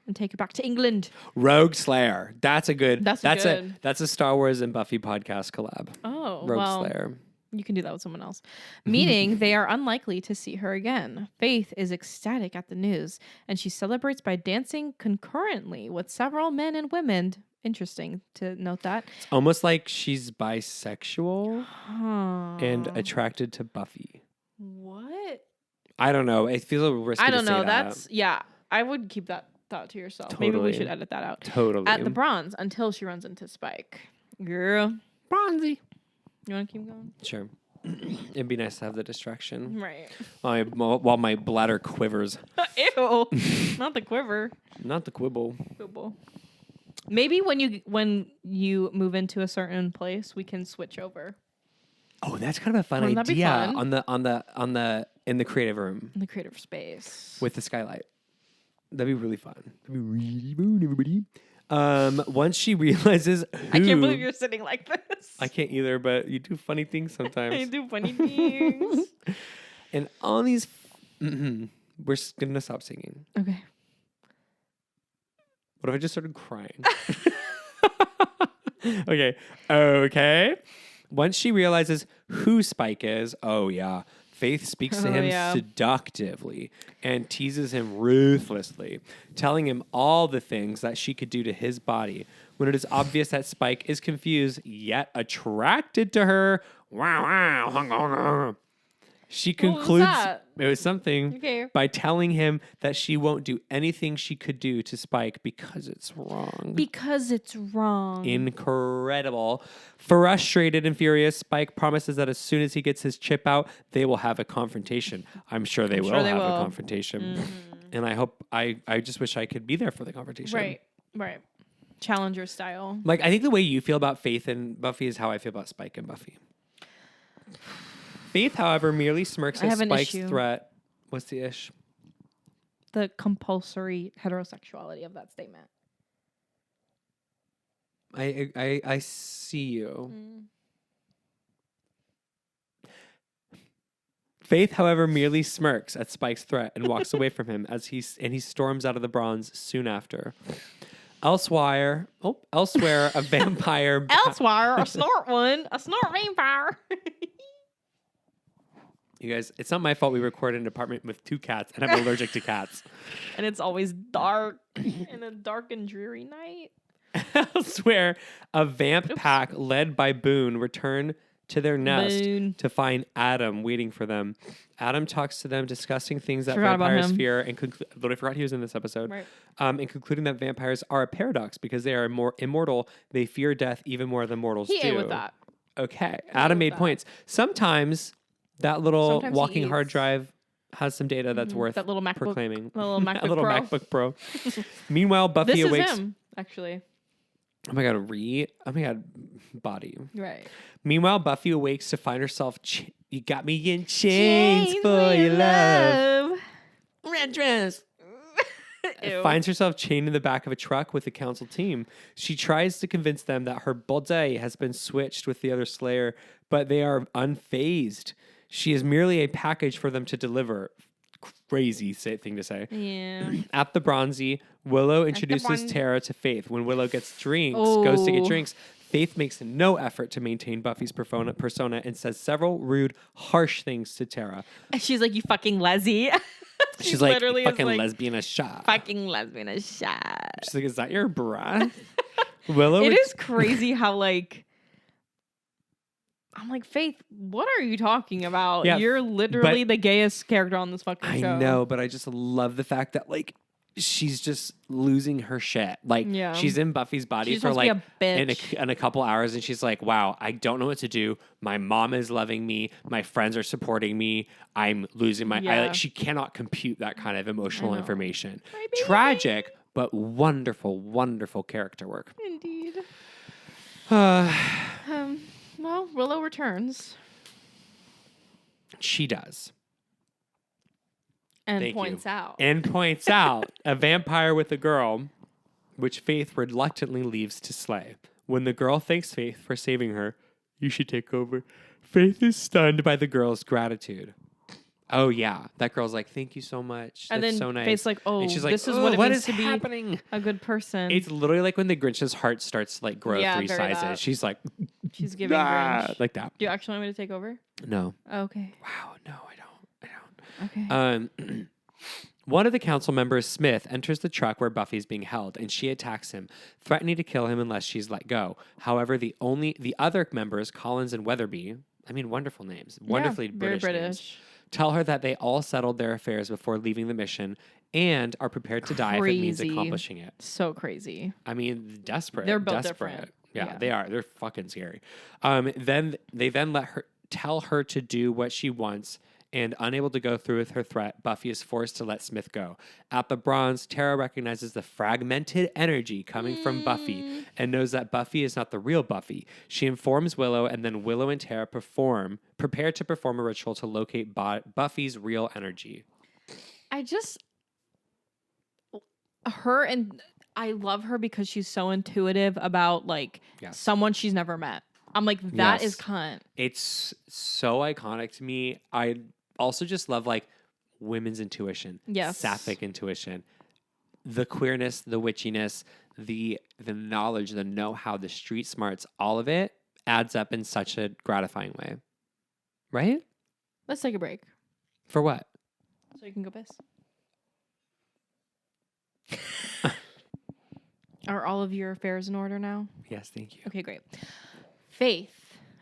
and take her back to England. Rogue Slayer. That's good. That's a Star Wars and Buffy podcast collab. Oh, Rogue Slayer. You can do that with someone else. Meaning they are unlikely to see her again. Faith is ecstatic at the news, and she celebrates by dancing concurrently with several men and women. Interesting to note that. It's almost like she's bisexual and attracted to Buffy. What? I don't know. It feels a little risky. I don't know. That. I would keep that thought to yourself. Totally. Maybe we should edit that out. Totally. At the Bronze until she runs into Spike. Girl. Bronzy. You want to keep going? Sure. It'd be nice to have the distraction. Right. While my bladder quivers. Ew. Not the quiver. Not the quibble. Quibble. Maybe when you move into a certain place, we can switch over. Oh, that's kind of a fun Wouldn't idea. that be fun? In the creative room. In the creative space. With the skylight. That'd be really fun. That'd be really fun, everybody. Once she realizes I can't believe you're sitting like this. I can't either, but you do funny things sometimes. I do funny things. And all these... We're going to stop singing. Okay. What if I just started crying? Okay. Once she realizes who Spike is, Faith speaks to him seductively and teases him ruthlessly, telling him all the things that she could do to his body. When it is obvious that Spike is confused yet attracted to her, She What was concludes that? it was something Okay. by telling him that she won't do anything she could do to Spike because it's wrong. Because it's wrong. Incredible. Frustrated and furious, Spike promises that as soon as he gets his chip out, they will have a confrontation. I'm sure they will have a confrontation. And I just wish I could be there for the confrontation. Right. Challenger style. Like, I think the way you feel about Faith and Buffy is how I feel about Spike and Buffy. Faith, however, merely smirks at Spike's threat. What's the ish? The compulsory heterosexuality of that statement. I see you. Faith, however, merely smirks at Spike's threat and walks away from him as he storms out of the bronze soon after. Elsewhere, a vampire. Elsewhere, a snort vampire. You guys, it's not my fault we record in an apartment with 2 cats and I'm allergic to cats. And it's always dark in a dark and dreary night. Elsewhere, a vamp pack led by Boone return to their nest to find Adam waiting for them. Adam talks to them, discussing things that vampires fear, and but I forgot he was in this episode. Right. And concluding that vampires are a paradox because they are more immortal. They fear death even more than mortals do. He ate with that. Okay, Adam made points. Sometimes that little walking hard drive has some data that's worth that little MacBook, proclaiming. The little MacBook a little Pro. MacBook Pro. Meanwhile, Buffy This awakes. is him, actually. Oh my god, body. Right. Meanwhile, Buffy awakes to find herself. You got me in chains for your love. Red dress. Finds herself chained in the back of a truck with the council team. She tries to convince them that her body has been switched with the other Slayer, but they are unfazed. She is merely a package for them to deliver. Crazy thing to say. Yeah. At the Bronzy, Willow introduces Tara to Faith. When Willow goes to get drinks, Faith makes no effort to maintain Buffy's persona and says several rude, harsh things to Tara. She's like, you fucking leslie. She's like, fucking lesbian as shot. Fucking lesbian as shot. She's like, is that your breath? Willow. It is crazy how like, I'm like, Faith, what are you talking about? Yeah, you're literally the gayest character on this fucking show. I know, but I just love the fact that like she's just losing her shit. Like she's in Buffy's body for like in a couple hours, and she's like, wow, I don't know what to do. My mom is loving me. My friends are supporting me. I'm losing my she cannot compute that kind of emotional information. Tragic, but wonderful, wonderful character work. Indeed. Well, Willow returns. She does. And points out a vampire with a girl, which Faith reluctantly leaves to slay. When the girl thanks Faith for saving her, you should take over. Faith is stunned by the girl's gratitude. Oh yeah, that girl's like, thank you so much. And That's then so nice. Faith's like, oh, and she's like, this is what it means to happening? Be a good person. It's literally like when the Grinch's heart starts to like grow 3 sizes. That. She's like, she's giving Grinch like that. Do you actually want me to take over? No. Okay. Wow. No, I don't. Okay. One of the council members, Smith, enters the truck where Buffy's being held, and she attacks him, threatening to kill him unless she's let go. However, the other members, Collins and Weatherby, wonderful names, wonderfully British names, tell her that they all settled their affairs before leaving the mission and are prepared to die if it means accomplishing it. So crazy. Desperate. They're both desperate. different. Yeah, they are. They're fucking scary. Then they let her tell her to do what she wants. And unable to go through with her threat, Buffy is forced to let Smith go. At the Bronze, Tara recognizes the fragmented energy coming from Buffy and knows that Buffy is not the real Buffy. She informs Willow, and then Willow and Tara prepare to perform a ritual to locate Buffy's real energy. I love her because she's so intuitive about someone she's never met. I'm like, that is cunt. It's so iconic to me. I also just love women's intuition, sapphic intuition, the queerness, the witchiness, the knowledge, the know-how, the street smarts, all of it adds up in such a gratifying way. Right? Let's take a break. For what? So you can go piss. Are all of your affairs in order now? Yes, thank you. Okay, great. Faith.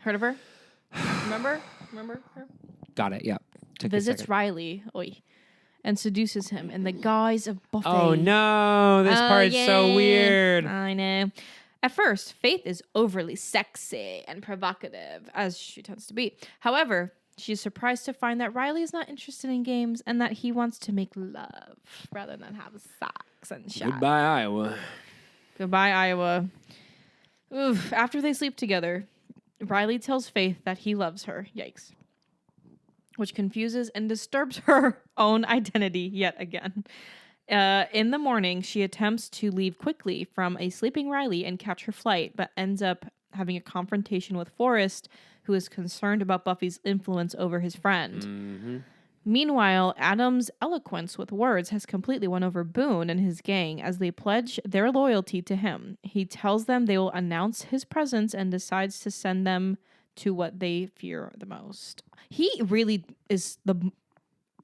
Heard of her? Remember her? Got it, yeah. visits Riley and seduces him in the guise of Buffy. Oh no, this part's so weird. I know. At first, Faith is overly sexy and provocative, as she tends to be. However, she's surprised to find that Riley is not interested in games and that he wants to make love rather than have sex and shit. Goodbye, Iowa. Goodbye, Iowa. Oof. After they sleep together, Riley tells Faith that he loves her. Yikes. Which confuses and disturbs her own identity yet again. In the morning, she attempts to leave quickly from a sleeping Riley and catch her flight, but ends up having a confrontation with Forrest, who is concerned about Buffy's influence over his friend. Mm-hmm. Meanwhile, Adam's eloquence with words has completely won over Boone and his gang as they pledge their loyalty to him. He tells them they will announce his presence and decides to send them to what they fear the most. He really is the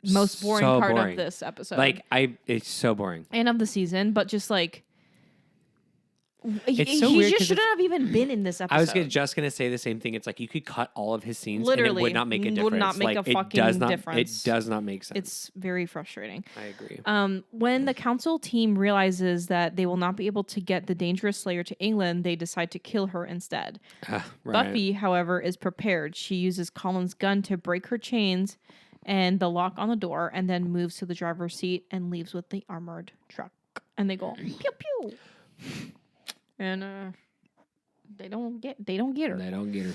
most boring part of this episode. It's so boring. And of the season, but just like It's so he weird just 'cause shouldn't have even been in this episode. I was just gonna say the same thing. It's like you could cut all of his scenes Literally, and it would not make a difference. would not make a fucking difference. It does not make sense. It's very frustrating. I agree. When the council team realizes that they will not be able to get the dangerous Slayer to England, they decide to kill her instead. Right. Buffy, however, is prepared. She uses Colin's gun to break her chains and the lock on the door, and then moves to the driver's seat and leaves with the armored truck. And they go pew pew, and they don't get her. They don't get her.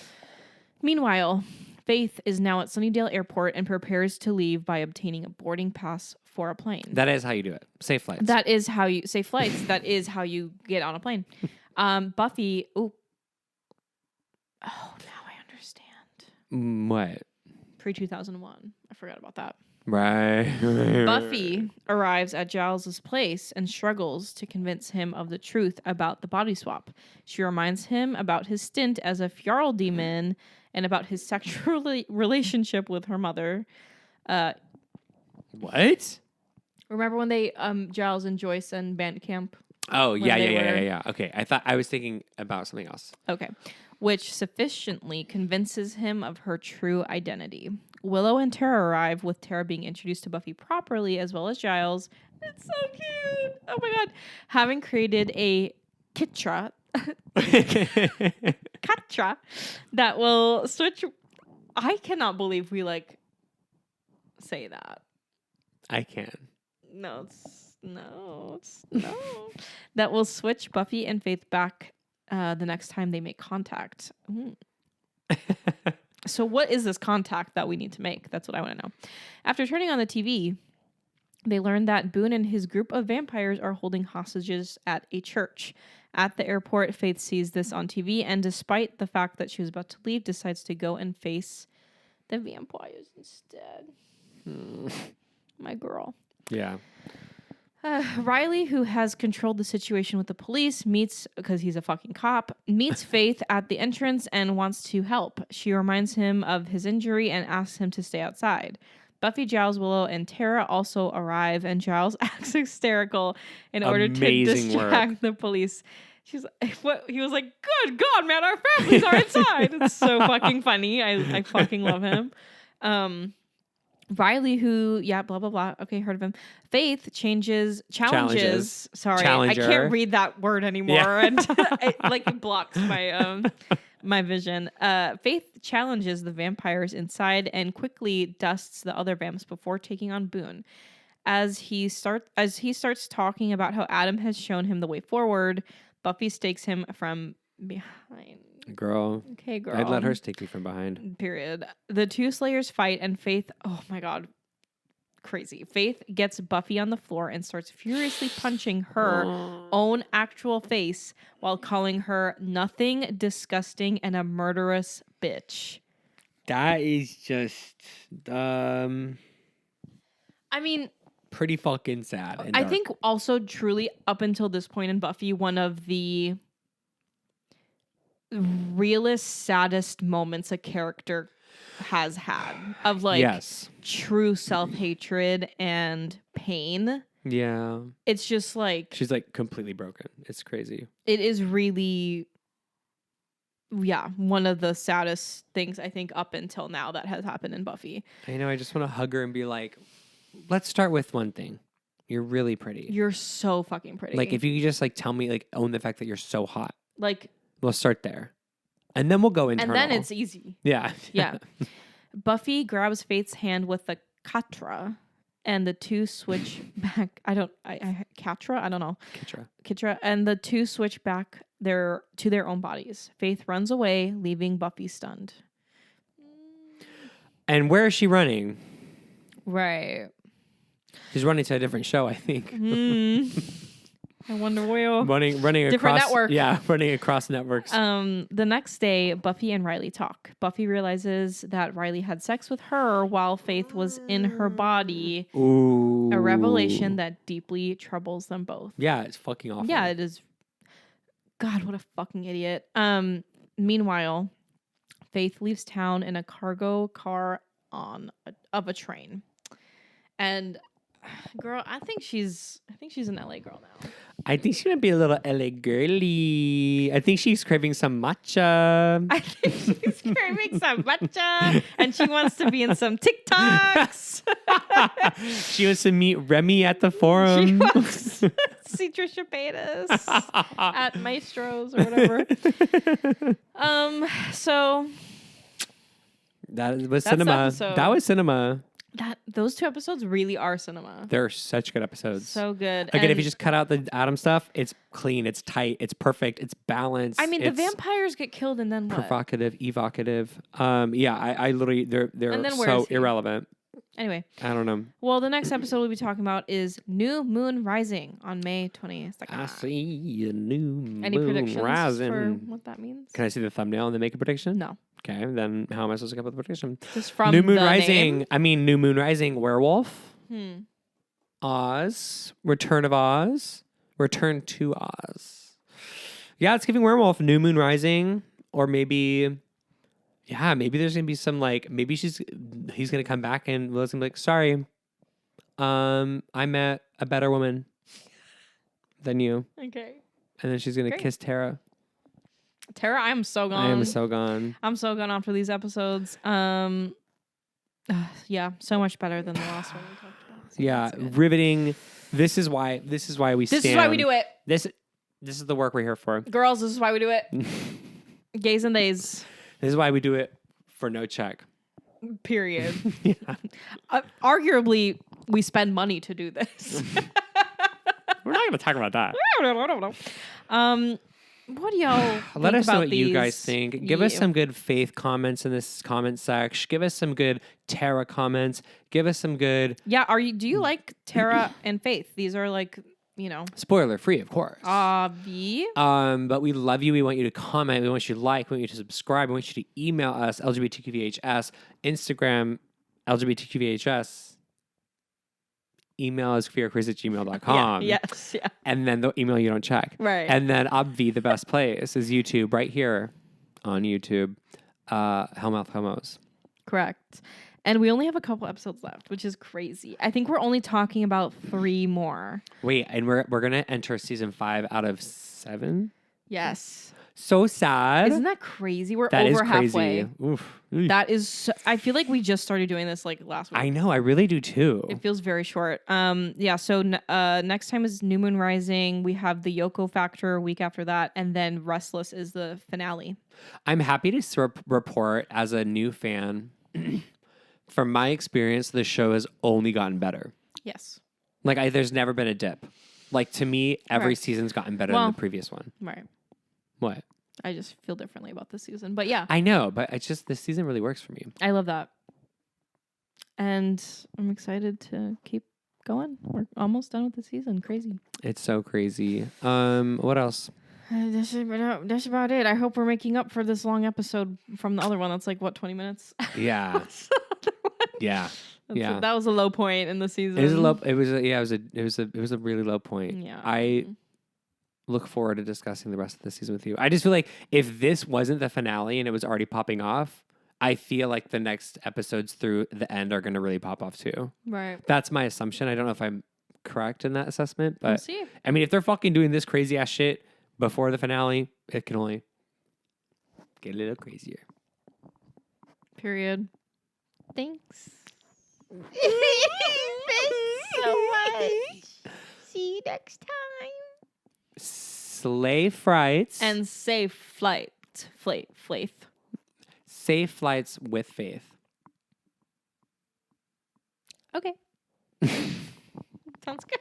Meanwhile, Faith is now at Sunnydale Airport and prepares to leave by obtaining a boarding pass for a plane. That is how you do it. Safe flights. That is how you safe flights. That is how you get on a plane. Buffy. Oh, now I understand. What? Pre-2001. I forgot about that. Right. Buffy arrives at Giles's place and struggles to convince him of the truth about the body swap. She reminds him about his stint as a Fjarl demon and about his sexual relationship with her mother. What? Remember when they Giles and Joyce and band camp? Oh, When yeah. they were- Okay. I was thinking about something else. Okay. Which sufficiently convinces him of her true identity. Willow and Tara arrive, with Tara being introduced to Buffy properly, as well as Giles. It's so cute. Oh my god. Having created a Kitra that will switch. I cannot believe we say that. I can. No. That will switch Buffy and Faith back the next time they make contact. So what is this contact that we need to make? That's what I want to know. After turning on the TV, they learn that Boone and his group of vampires are holding hostages at a church. At the airport, Faith sees this on TV, and despite the fact that she was about to leave, decides to go and face the vampires instead. My girl. Yeah. Riley, who has controlled the situation with the police, because he's a fucking cop, meets Faith at the entrance and wants to help. She reminds him of his injury and asks him to stay outside. Buffy, Giles, Willow, and Tara also arrive, and Giles acts hysterical in order to distract the police. He was like, "Good God, man, our families are inside." It's so fucking funny. I fucking love him. Riley, who, blah, blah, blah. Okay, heard of him. Faith challenges. Sorry, Challenger. I can't read that word anymore. And it blocks my my vision. Faith challenges the vampires inside and quickly dusts the other vamps before taking on Boone. As he starts talking about how Adam has shown him the way forward, Buffy stakes him from behind. Girl. Okay, girl. I'd let her stake me from behind. Period. The two Slayers fight, and Faith, oh my god, crazy. Faith gets Buffy on the floor and starts furiously punching her own actual face while calling her nothing, disgusting, and a murderous bitch. That is just I mean, pretty fucking sad. And I dark. think also truly up until this point in Buffy, one of the realest, saddest moments a character has had of true self-hatred and pain. Yeah. It's just like she's completely broken. It's crazy. it is really one of the saddest things I think up until now that has happened in Buffy. I know. I just want to hug her and be like, let's start with one thing. You're really pretty. You're so fucking pretty. Like, if you could just like tell me, like, own the fact that you're so hot. Like, we'll start there. And then we'll go internal. And then it's easy. Yeah. Yeah. Buffy grabs Faith's hand with the katra, and the two switch back. Katra? I don't know. Kitra. And the two switch back to their own bodies. Faith runs away, leaving Buffy stunned. And where is she running? Right. She's running to a different show, I think. I wonder where. Running different across network. Yeah, running across networks. The next day, Buffy and Riley talk. Buffy realizes that Riley had sex with her while Faith was in her body. Ooh. A revelation that deeply troubles them both. Yeah, it's fucking awful. Yeah, it is. God, what a fucking idiot. Meanwhile, Faith leaves town in a cargo car of a train. And girl, I think she's an LA girl now. I think she might be a little LA girly. I think she's craving some matcha. I think she's craving some matcha, and she wants to be in some TikToks. She wants to meet Remy at the forum. She wants to see Trisha Paytas at Maestro's or whatever. So that was that's cinema. the episode. That was cinema. Those two episodes really are cinema. They're such good episodes. So good. Again, and if you just cut out the Adam stuff, it's clean, it's tight, it's perfect, it's balanced. I mean, the it's vampires get killed and then what? provocative, evocative. Yeah, I literally they're And then where so is he? irrelevant. Anyway. I don't know. Well, the next episode we'll be talking about is New Moon Rising on May 20th. I see a new Any moon predictions rising. for what that means? Can I see the thumbnail and then make a prediction? No. Okay, then how am I supposed to come up with a prediction? Just from New Moon the Rising. name? I mean, New Moon Rising werewolf. Hmm. Oz. Return of Oz. Return to Oz. Yeah, it's giving werewolf. New Moon Rising. Or maybe, yeah, maybe there's going to be some like, maybe he's going to come back and Willow's going to be like, sorry, I met a better woman than you. Okay. And then she's going to Great. kiss Tara. Tara, I am so gone. I am so gone. I'm so gone after these episodes. Yeah, so much better than the last one we talked about. So Yeah, that's good. riveting. This is why we This stand. is why we do it. This is the work we're here for. Girls, this is why we do it. Gays and theys. This is why we do it for no check. Period. Yeah. Arguably, we spend money to do this. We're not going to talk about that. What do y'all Let think us know about what you guys these? think. Give us some good Faith comments in this comment section. Give us some good Tara comments. Give us some good Yeah, do you like Tara and Faith? These are like, spoiler free, of course. Avi. But we love you. We want you to comment. We want you to like. We want you to subscribe. We want you to email us LGBTQVHS, Instagram LGBTQVHS. Email is queercrazy@gmail.com. Yeah, yes, yeah. And then the email you don't check. Right. And then obvi, the best place is YouTube, right here on YouTube. HELLMOUTH HOMOS. Correct. And we only have a couple episodes left, which is crazy. I think we're only talking about 3 more. Wait, and we're gonna enter season 5 out of 7? Yes. So sad. Isn't that crazy? We're That is over crazy. halfway. Oof. That is I feel like we just started doing this like last week. I know, I really do too. It feels very short. Yeah, so next time is New Moon Rising. We have the Yoko Factor a week after that, and then Restless is the finale. I'm happy to report as a new fan. From my experience, the show has only gotten better. Yes. Like, there's never been a dip. Like, to me, every Right. season's gotten better Well- than the previous one. Right. What? I just feel differently about this season. But yeah, I know, but it's just, this season really works for me. I love that. And I'm excited to keep going. We're almost done with the season. Crazy. It's so crazy. What else? That's about it. I hope we're making up for this long episode from the other one. That's like, what, 20 minutes? Yeah. Yeah. Yeah. That was a low point in the season. It was a low. It was a really low point. Yeah. I look forward to discussing the rest of the season with you. I just feel like if this wasn't the finale and it was already popping off, I feel like the next episodes through the end are going to really pop off too. Right. That's my assumption. I don't know if I'm correct in that assessment, We'll but see. I mean, if they're fucking doing this crazy ass shit before the finale, it can only Get a little crazier. Period. Thanks. Thanks so much. See you next time. Slay frights. And safe flight. Faith. Safe flights with faith. Okay. Sounds good.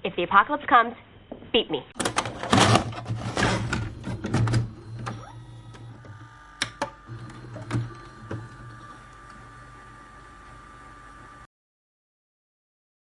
If the apocalypse comes, beat me.